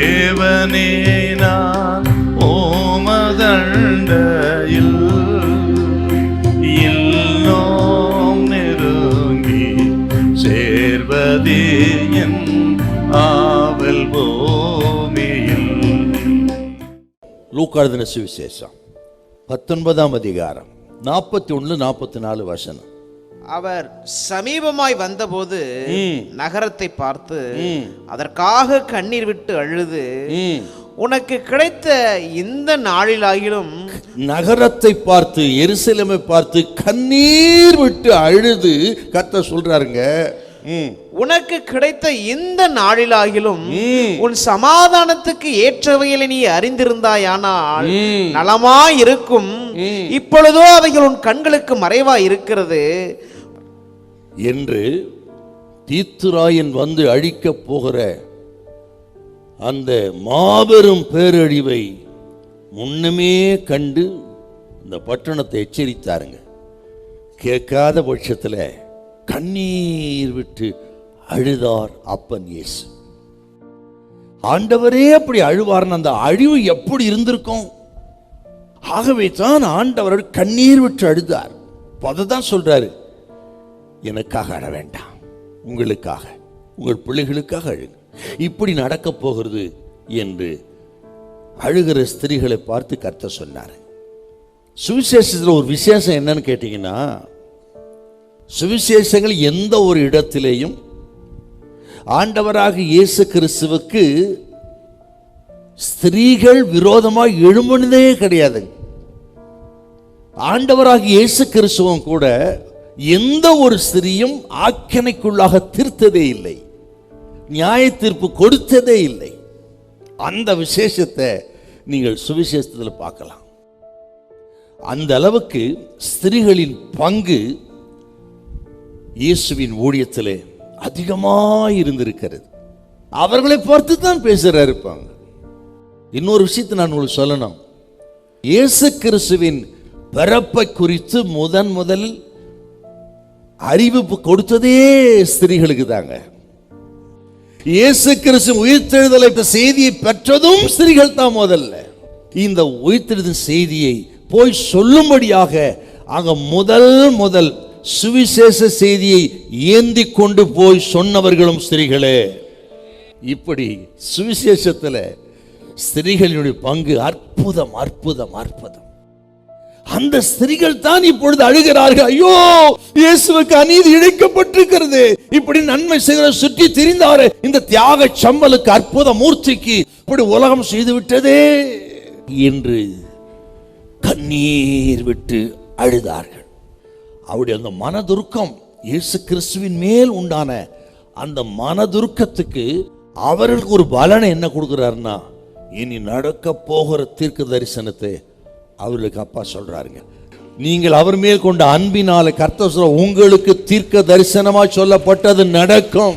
தேவனே நான் ஓமதண்டையில் இன்னும் நெருங்கி சேர்வதே என் ஆவல் பூமியில். லூக்கா எழுதின சுவிசேஷம் 19ஆம் அதிகாரம் 41-44 வசனம். அவர் சமீபமாய் வந்தபோது நகரத்தை பார்த்து அதற்காக கண்ணீர் விட்டு அழுது, உனக்கு கிடைத்த இந்த நாளிலாகிலும், நகரத்தை பார்த்து எருசலேமை பார்த்து கண்ணீர் விட்டு அழுது கர்த்தர் சொல்றாருங்க, உனக்கு கிடைத்த இந்த நாளிலாகிலும் உன் சமாதானத்துக்கு ஏற்றவைகளை நீ அறிந்திருந்தாயானால் நலமாய் இருக்கும். இப்பொழுதோ அவைகள் உன் கண்களுக்கு மறைவாய் இருக்கிறது என்று தீத்துராயன் வந்து அழிக்கப் போகிற அந்த மாபெரும் பேரழிவை முன்னமே கண்டு இந்த பட்டணத்தை எச்சரித்தாருங்க. கேட்காத பட்சத்தில் கண்ணீர் விட்டு அழுதார் அப்பன் இயேசு. ஆண்டவரே அப்படி அழுவார்னு அந்த அழிவு எப்படி இருந்திருக்கும்? ஆகவே தான் ஆண்டவர் கண்ணீர் விட்டு அழுதார். தான் சொல்றாரு, எனக்காக அழ வேண்டாம், உங்களுக்காக, உங்கள் பிள்ளைகளுக்காக அழுங்க, இப்படி நடக்க போகிறது என்று அழுகிற ஸ்திரீகளை பார்த்து கர்த்தர் சொன்னார். சுவிசேஷத்தில் ஒரு விசேஷம் என்னன்னு கேட்டீங்கன்னா, சுவிசேஷங்கள் எந்த ஒரு இடத்திலேயும் ஆண்டவராக இயேசு கிறிஸ்துவுக்கு ஸ்திரீகள் விரோதமாக எழும்பினதே கிடையாது. ஆண்டவராக இயேசு கிறிஸ்துவும் கூட எந்த ஒரு ஸ்திரீயும் ஆக்கினைக்குள்ளாக தீர்த்ததே இல்லை, நியாய தீர்ப்பு கொடுத்ததே இல்லை. அந்த விசேஷத்தை நீங்கள் சுவிசேஷத்தில் பார்க்கலாம். அந்த அளவுக்கு ஸ்திரீகளின் பங்கு இயேசுவின் ஊழியத்திலே அதிகமாக இருந்திருக்கிறது. அவர்களை பார்த்து தான் பேசுறாரு இருப்பாங்க. இன்னொரு விஷயத்தை நான் உங்களுக்கு சொல்லணும். இயேசு கிறிஸ்துவின் பிறப்பை குறித்து முதல் அறிவிப்பு கொடுத்ததே ஸ்திரீகளுக்கு தாங்க. இயேசு கிறிஸ்து உயிர்த்தெழுதலை செய்தியை பெற்றதும் ஸ்திரீகள் தான். முதல்ல இந்த உயிர்த்தெழுதல் செய்தியை போய் சொல்லும்படியாக அங்க முதல் சுவிசேஷ செய்தியை ஏந்தி கொண்டு போய் சொன்னவர்களும் ஸ்திரீகளே. இப்படி சுவிசேஷத்தில் ஸ்திரீகளினுடைய பங்கு அற்புதம் அற்புதம் அற்புதம். அந்த ஸ்திரீகள் தான் இப்பொழுது அழுகிறார்கள், ஐயோ இயேசுவுக்கு அநீதி இழைக்கப்பட்டிருக்கிறது, இப்படி நன்மை செய்கிற சுற்றி திரிந்தாரு, இந்த தியாக சம்பலுக்கு அற்புத மூர்த்திக்கு இப்படி உலகம் செய்து விட்டதே என்று கண்ணீர் விட்டு அழுதார்கள். அவருடைய அந்த மனதுருக்கம், இயேசு கிறிஸ்துவின் மேல் உண்டான அந்த மனதுருக்கத்துக்கு அவர்களுக்கு ஒரு பலனை என்ன கொடுக்கிறாருன்னா, இனி நடக்க போகிற தீர்க்க தரிசனத்தை அவர்களுக்கு அப்பா சொல்றாருங்க. நீங்கள் அவர் மேல் கொண்ட அன்பினால கர்த்தர் சொல்ற, உங்களுக்கு தீர்க்க தரிசனமா சொல்லப்பட்டது நடக்கும்.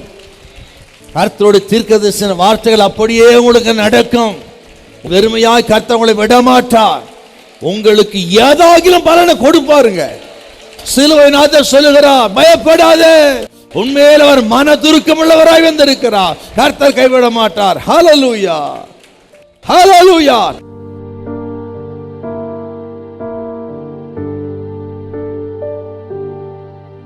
கர்த்தருடைய தீர்க்க தரிசன வார்த்தைகள் அப்படியே உங்களுக்கு நடக்கும். வெறுமையாய் கர்த்தர் உங்களை விடமாட்டார். உங்களுக்கு ஏதாகிலும் பலனை கொடுப்பாருங்க. சிலுவை நாதர் சொல்லுகிறார், பயப்படாதே, உண்மையில் அவர் மன துருக்கம் உள்ளவராய் வந்திருக்கிறார், கர்த்தர் கைவிட மாட்டார். ஹல்லேலூயா, ஹல்லேலூயா.